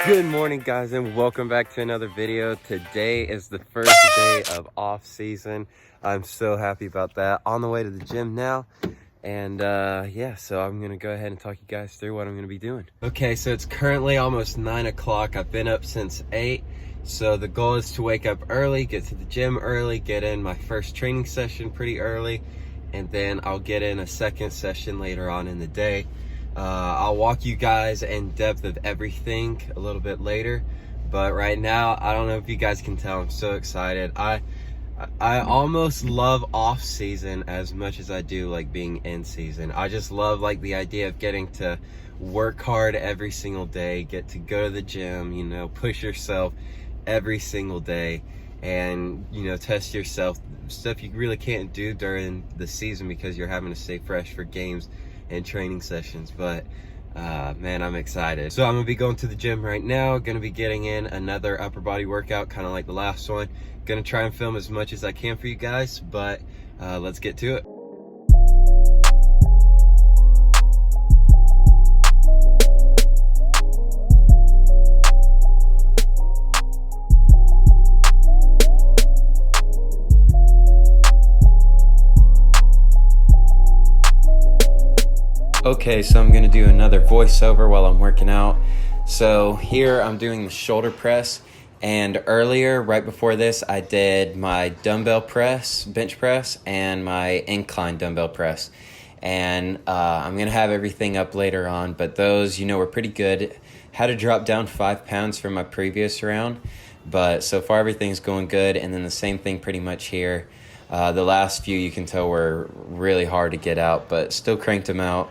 Good morning, guys, and welcome back to another video. Today is the first day of off season. I'm so happy about that. On the way to the gym now, and yeah, so I'm gonna go ahead and talk you guys through what I'm gonna be doing. Okay, so it's currently almost 9 o'clock. I've been up since 8, so the goal is to wake up early, get to the gym early, get in my first training session pretty early, and then I'll get in a second session later on in the day. I'll walk you guys in depth of everything a little bit later, but right now, I don't know if you guys can tell, I'm so excited. I almost love off season as much as I do like being in season. I just love like the idea of getting to work hard every single day, get to go to the gym, you know, push yourself every single day, and you know, test yourself, stuff you really can't do during the season because you're having to stay fresh for games and training sessions. But man, I'm excited. So I'm gonna be going to the gym right now, gonna be getting in another upper body workout, kind of like the last one. Gonna try and film as much as I can for you guys, but let's get to it. Okay, so I'm gonna do another voiceover while I'm working out. So here I'm doing the shoulder press, and earlier, right before this, I did my dumbbell press, bench press, and my incline dumbbell press. And I'm gonna have everything up later on, but those, you know, were pretty good. Had to drop down 5 pounds from my previous round, but so far everything's going good. And then the same thing pretty much here. The last few, you can tell, were really hard to get out, but still cranked them out.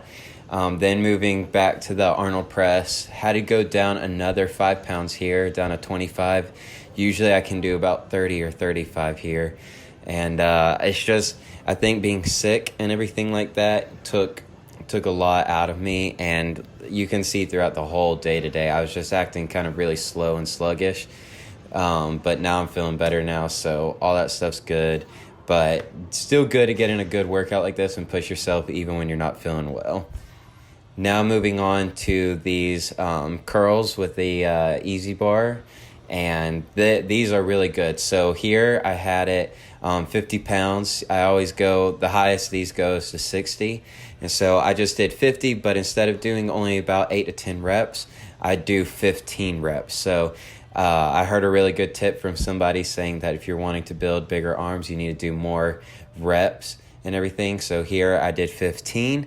Then moving back to the Arnold press, had to go down another 5 pounds here, down to 25. Usually I can do about 30 or 35 here. And it's just, I think being sick and everything like that took a lot out of me. And you can see throughout the whole day today, I was just acting kind of really slow and sluggish. But now I'm feeling better now, so all that stuff's good. But still good to get in a good workout like this and push yourself even when you're not feeling well. Now moving on to these curls with the easy bar, and these are really good. So here I had it 50 pounds. I always go, the highest these goes to 60. And so I just did 50, but instead of doing only about 8 to 10 reps, I do 15 reps. So I heard a really good tip from somebody saying that if you're wanting to build bigger arms, you need to do more reps and everything. So here I did 15,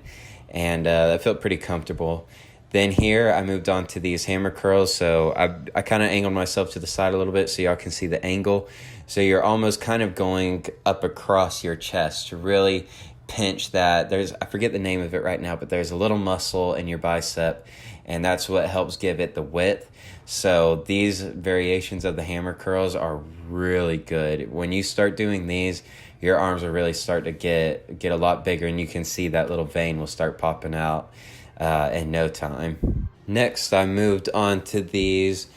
and that felt pretty comfortable. Then here I moved on to these hammer curls. So I kind of angled myself to the side a little bit so y'all can see the angle. So you're almost kind of going up across your chest to really pinch that. I forget the name of it right now, but there's a little muscle in your bicep, and that's what helps give it the width. So these variations of the hammer curls are really good. When you start doing these, your arms will really start to get a lot bigger, and you can see that little vein will start popping out in no time. Next, I moved on to these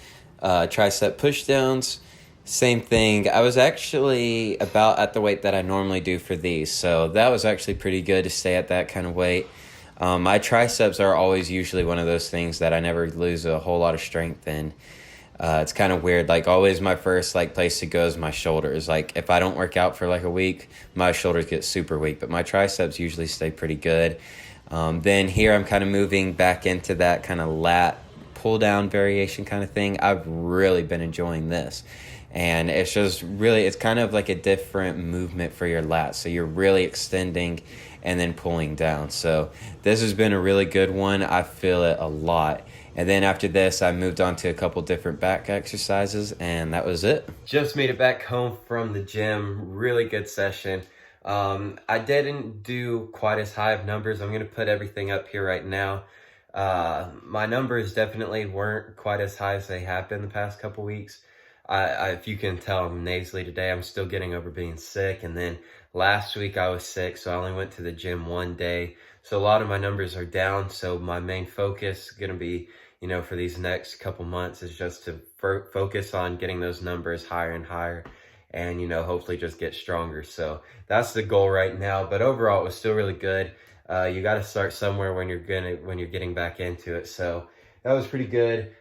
tricep pushdowns. Same thing. I was actually about at the weight that I normally do for these, so that was actually pretty good to stay at that kind of weight. My triceps are always usually one of those things that I never lose a whole lot of strength in. It's kind of weird. Like, always my first place to go is my shoulders. Like, if I don't work out for like a week, my shoulders get super weak, but my triceps usually stay pretty good. Then here I'm kind of moving back into that kind of lat pull down variation kind of thing. I've really been enjoying this. And it's just really, it's kind of like a different movement for your lats. So you're really extending and then pulling down. So this has been a really good one. I feel it a lot. And then after this, I moved on to a couple different back exercises, and that was it. Just made it back home from the gym. Really good session. I didn't do quite as high of numbers. I'm going to put everything up here right now. My numbers definitely weren't quite as high as they have been the past couple weeks. If you can tell, I'm nasally today. I'm still getting over being sick. And then last week I was sick, so I only went to the gym one day. So a lot of my numbers are down. So my main focus is going to be, you know, for these next couple months is just to focus on getting those numbers higher and higher, and, you know, hopefully just get stronger. So that's the goal right now. But overall, it was still really good. You got to start somewhere when you're getting back into it. So that was pretty good.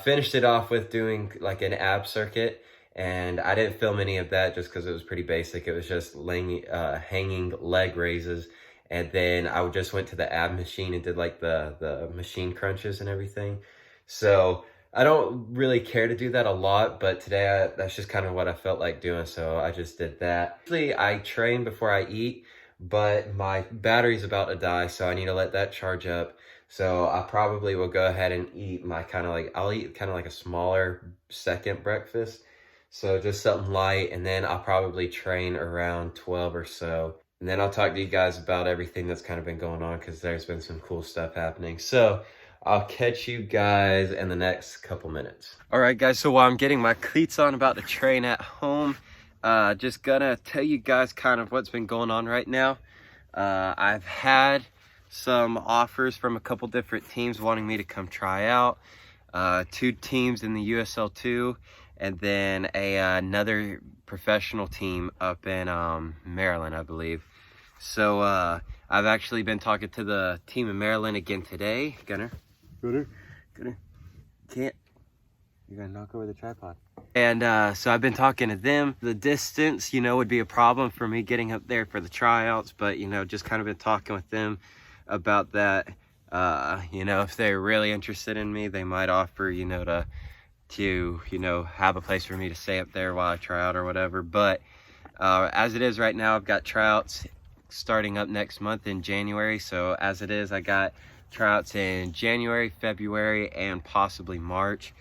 Finished it off with doing like an ab circuit, and I didn't film any of that just because it was pretty basic. It was just hanging leg raises, and then I just went to the ab machine and did like the machine crunches and everything. So I don't really care to do that a lot, but today that's just kind of what I felt like doing, so I just did that. Usually I train before I eat, but my battery's about to die, so I need to let that charge up. So I probably will go ahead and eat my I'll eat kind of like a smaller second breakfast. So just something light, and then I'll probably train around 12 or so. And then I'll talk to you guys about everything that's kind of been going on, because there's been some cool stuff happening. So I'll catch you guys in the next couple minutes. All right, guys, so while I'm getting my cleats on, about to train at home, just gonna tell you guys kind of what's been going on right now. I've had some offers from a couple different teams wanting me to come try out. 2 teams in the USL 2, and then another professional team up in Maryland, I believe. So I've actually been talking to the team in Maryland again today. Gunner. Can't. You're gonna knock over the tripod. And so I've been talking to them. The distance, would be a problem for me getting up there for the tryouts, but just kind of been talking with them about that. If they're really interested in me, they might offer, to have a place for me to stay up there while I try out or whatever. But as it is right now, I've got tryouts starting up next month in January. So as it is, I got tryouts in January, February, and possibly March.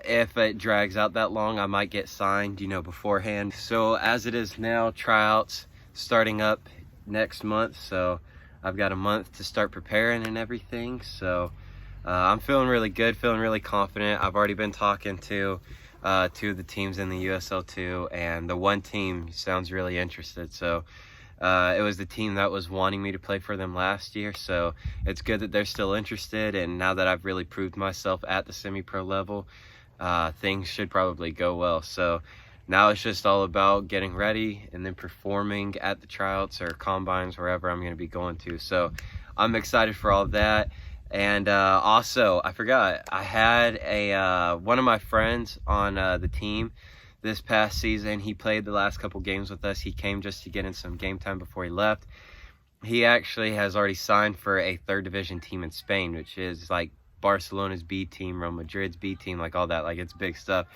If it drags out that long, I might get signed, beforehand. So as it is now, tryouts starting up next month. So I've got a month to start preparing and everything. So I'm feeling really good, feeling really confident. I've already been talking to 2 of the teams in the USL 2, and the one team sounds really interested. So it was the team that was wanting me to play for them last year. So it's good that they're still interested. And now that I've really proved myself at the semi-pro level, things should probably go well. So now it's just all about getting ready and then performing at the tryouts or combines, wherever I'm going to be going to. So I'm excited for all of that. And also, I forgot, I had one of my friends on the team this past season. He played the last couple games with us. He came just to get in some game time before he left. He actually has already signed for a 3rd division team in Spain, which is like Barcelona's B team, Real Madrid's B team, like all that. Like, it's big stuff.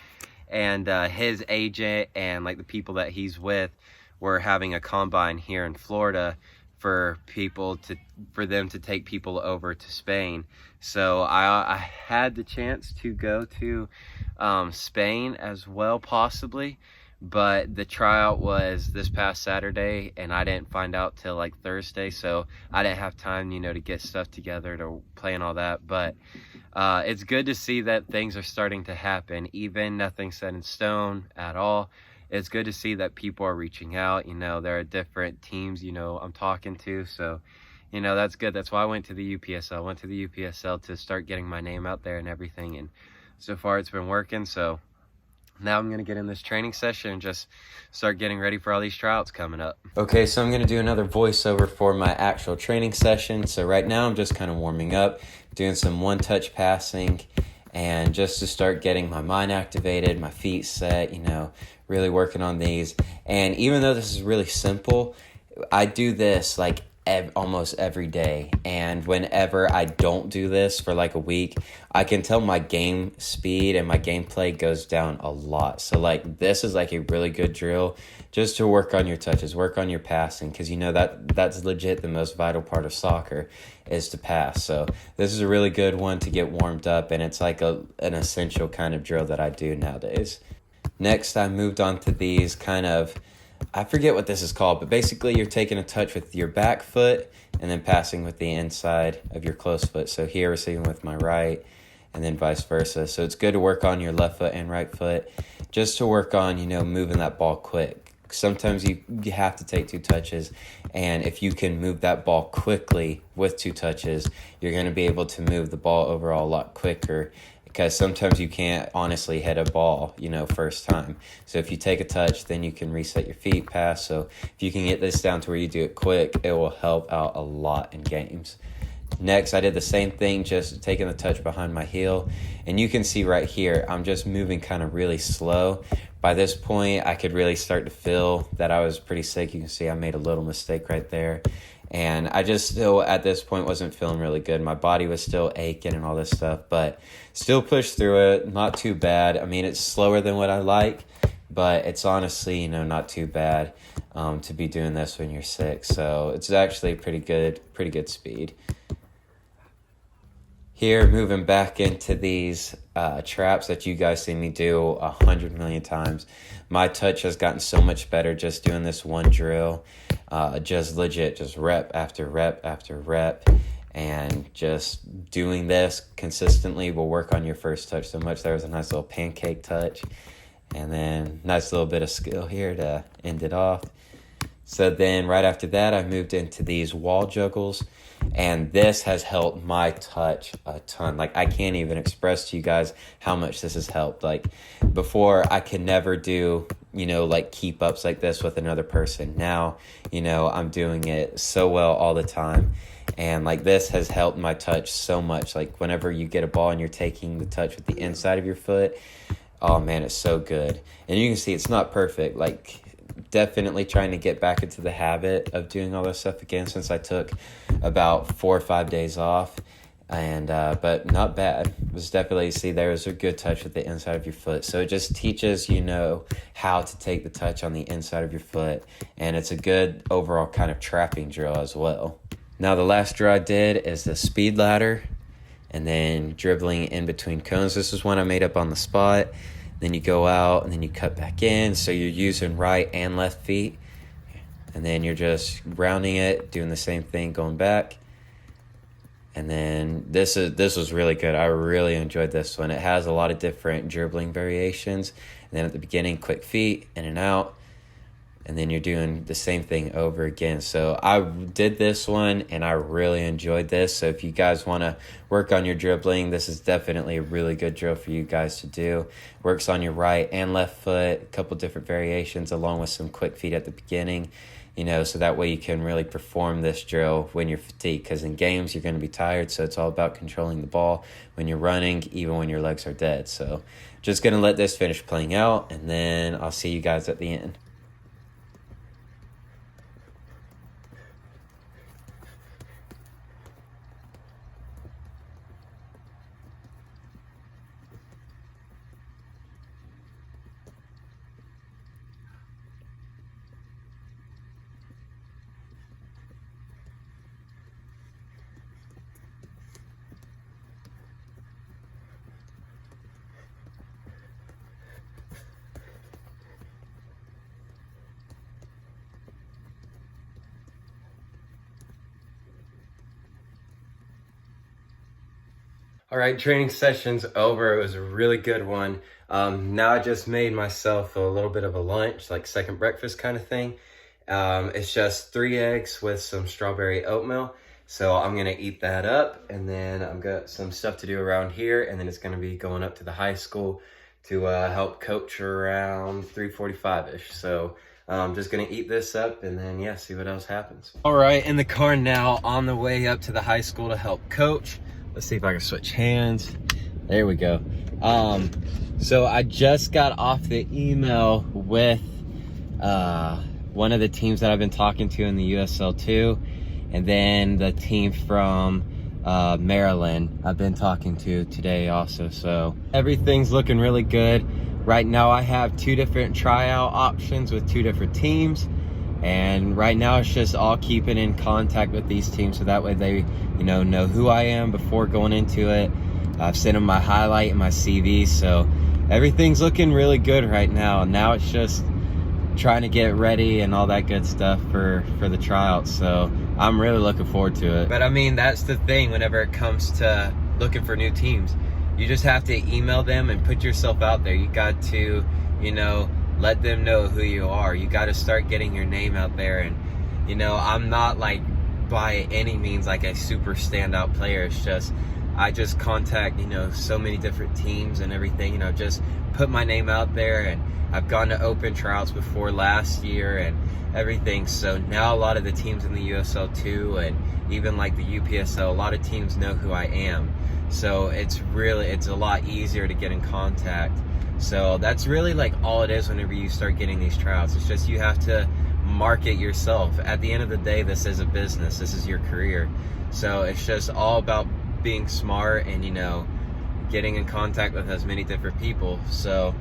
And his agent and like the people that he's with were having a combine here in Florida for them to take people over to Spain. So I had the chance to go to Spain as well, possibly, but the tryout was this past Saturday, and I didn't find out till like Thursday, so I didn't have time, to get stuff together to play and all that. But it's good to see that things are starting to happen, even nothing set in stone at all. It's good to see that people are reaching out. There are different teams, I'm talking to. So, that's good. That's why I went to the UPSL. I went to the UPSL to start getting my name out there and everything. And so far it's been working. So now I'm going to get in this training session and just start getting ready for all these tryouts coming up. Okay, so I'm going to do another voiceover for my actual training session. So right now I'm just kind of warming up, doing some one-touch passing, and just to start getting my mind activated, my feet set, really working on these. And even though this is really simple, I do this like almost every day. And whenever I don't do this for like a week, I can tell my game speed and my gameplay goes down a lot. So like this is like a really good drill just to work on your touches, work on your passing, because that's legit the most vital part of soccer is to pass. So this is a really good one to get warmed up, and it's like an essential kind of drill that I do nowadays. Next, I moved on to these kind of, I forget what this is called, but basically you're taking a touch with your back foot and then passing with the inside of your close foot. So here, receiving with my right, and then vice versa. So it's good to work on your left foot and right foot just to work on, moving that ball quick. Sometimes you have to take 2 touches, and if you can move that ball quickly with 2 touches, you're going to be able to move the ball overall a lot quicker, because sometimes you can't honestly hit a ball, first time. So if you take a touch, then you can reset your feet, pass. So if you can get this down to where you do it quick, it will help out a lot in games. Next, I did the same thing, just taking the touch behind my heel. And you can see right here, I'm just moving kind of really slow. By this point, I could really start to feel that I was pretty sick. You can see I made a little mistake right there. And I just still, at this point, wasn't feeling really good. My body was still aching and all this stuff, but still pushed through it. Not too bad. I mean, it's slower than what I like, but it's honestly, not too bad to be doing this when you're sick. So it's actually pretty good speed. Here, moving back into these traps that you guys see me do 100 million times. My touch has gotten so much better just doing this one drill. Just legit, just rep after rep after rep. And just doing this consistently will work on your first touch so much. There was a nice little pancake touch. And then nice little bit of skill here to end it off. So then right after that, I moved into these wall juggles. And this has helped my touch a ton. Like, I can't even express to you guys how much this has helped. Like, before, I could never do, like keep ups like this with another person. Now, I'm doing it so well all the time. And like, this has helped my touch so much. Like, whenever you get a ball and you're taking the touch with the inside of your foot, oh man, it's so good. And you can see it's not perfect. Like, definitely trying to get back into the habit of doing all this stuff again since I took about 4 or 5 days off. And but not bad. It was definitely, see, there's a good touch with the inside of your foot. So it just teaches how to take the touch on the inside of your foot. And it's a good overall kind of trapping drill as well. Now the last drill I did is the speed ladder and then dribbling in between cones. This is one I made up on the spot. Then you go out and then you cut back in. So you're using right and left feet. And then you're just rounding it, doing the same thing, going back. And then this was really good. I really enjoyed this one. It has a lot of different dribbling variations. And then at the beginning, quick feet, in and out. And then you're doing the same thing over again. So I did this one and I really enjoyed this. So if you guys want to work on your dribbling, this is definitely a really good drill for you guys to do. Works on your right and left foot, a couple different variations along with some quick feet at the beginning, so that way you can really perform this drill when you're fatigued, because in games you're going to be tired. So it's all about controlling the ball when you're running, even when your legs are dead. So just going to let this finish playing out and then I'll see you guys at the end. All right, training session's over. It was a really good one. Now I just made myself a little bit of a lunch, like second breakfast kind of thing. It's just 3 eggs with some strawberry oatmeal. So I'm gonna eat that up, and then I've got some stuff to do around here, and then it's gonna be going up to the high school to help coach around 3:45-ish. So I'm just gonna eat this up and then see what else happens. All right, in the car now, on the way up to the high school to help coach. Let's see if I can switch hands. There we go. So I just got off the email with one of the teams that I've been talking to in the USL 2, and then the team from Maryland I've been talking to today also. So everything's looking really good. Right now I have 2 different tryout options with 2 different teams. And right now it's just all keeping in contact with these teams so that way they, know who I am before going into it. I've sent them my highlight and my CV, so everything's looking really good right now. Now it's just trying to get ready and all that good stuff for the tryouts. So I'm really looking forward to it. But I mean, that's the thing whenever it comes to looking for new teams. You just have to email them and put yourself out there. You got to, let them know who you are. You got to start getting your name out there. And I'm not like by any means like a super standout player. It's just I just contact, you know, so many different teams and everything, you know, just put my name out there. And I've gone to open tryouts before last year and everything. So now a lot of the teams in the USL too, and even like the UPSL, a lot of teams know who I am. So it's a lot easier to get in contact. So that's really like all it is whenever you start getting these tryouts. It's just you have to market yourself. At the end of the day, this is a business. This is your career. So it's just all about being smart and, you know, getting in contact with as many different people. So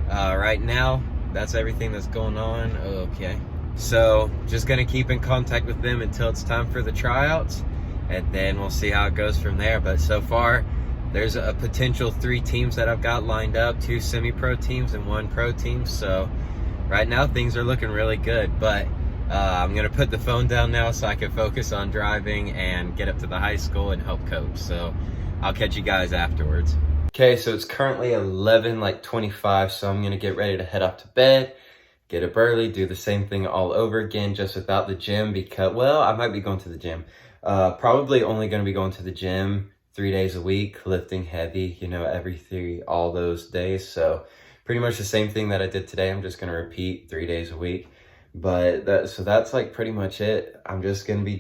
right now, that's everything that's going on. Okay. So just gonna keep in contact with them until it's time for the tryouts, and then we'll see how it goes from there. But so far, there's a potential 3 teams that I've got lined up, 2 semi-pro teams and 1 pro team. So right now things are looking really good, but I'm gonna put the phone down now so I can focus on driving and get up to the high school and help coach. So I'll catch you guys afterwards. Okay, so it's currently 11:25, so I'm gonna get ready to head up to bed, get up early, do the same thing all over again, just without the gym, because, well, I might be going to the gym. Probably only gonna be going to the gym 3 days a week, lifting heavy, you know, all those days. So pretty much the same thing that I did today. I'm just gonna repeat 3 days a week. But that's like pretty much it. I'm just gonna be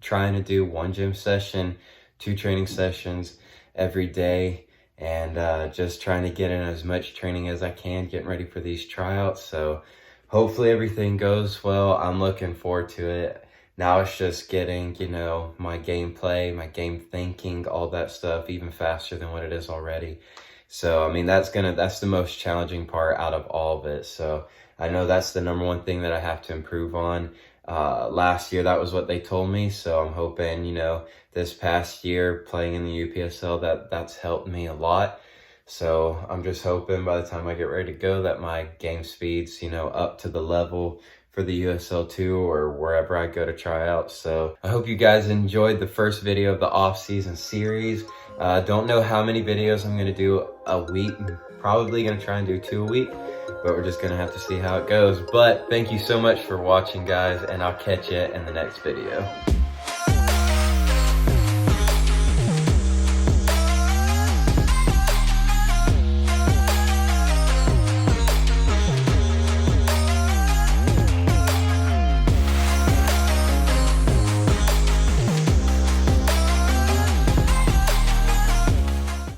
trying to do 1 gym session, 2 training sessions every day, and just trying to get in as much training as I can, getting ready for these tryouts. So hopefully everything goes well. I'm looking forward to it. Now it's just getting, you know, my gameplay, my game thinking, all that stuff even faster than what it is already. So I mean, that's the most challenging part out of all of it. So I know that's the number 1 thing that I have to improve on. Last year, that was what they told me. So I'm hoping, you know, this past year playing in the UPSL, that's helped me a lot. So I'm just hoping by the time I get ready to go that my game speed's, you know, up to the level for the USL 2 or wherever I go to try out. So I hope you guys enjoyed the first video of the off-season series. Don't know how many videos I'm gonna do a week. Probably gonna try and do 2 a week, but we're just gonna have to see how it goes. But thank you so much for watching, guys, and I'll catch you in the next video.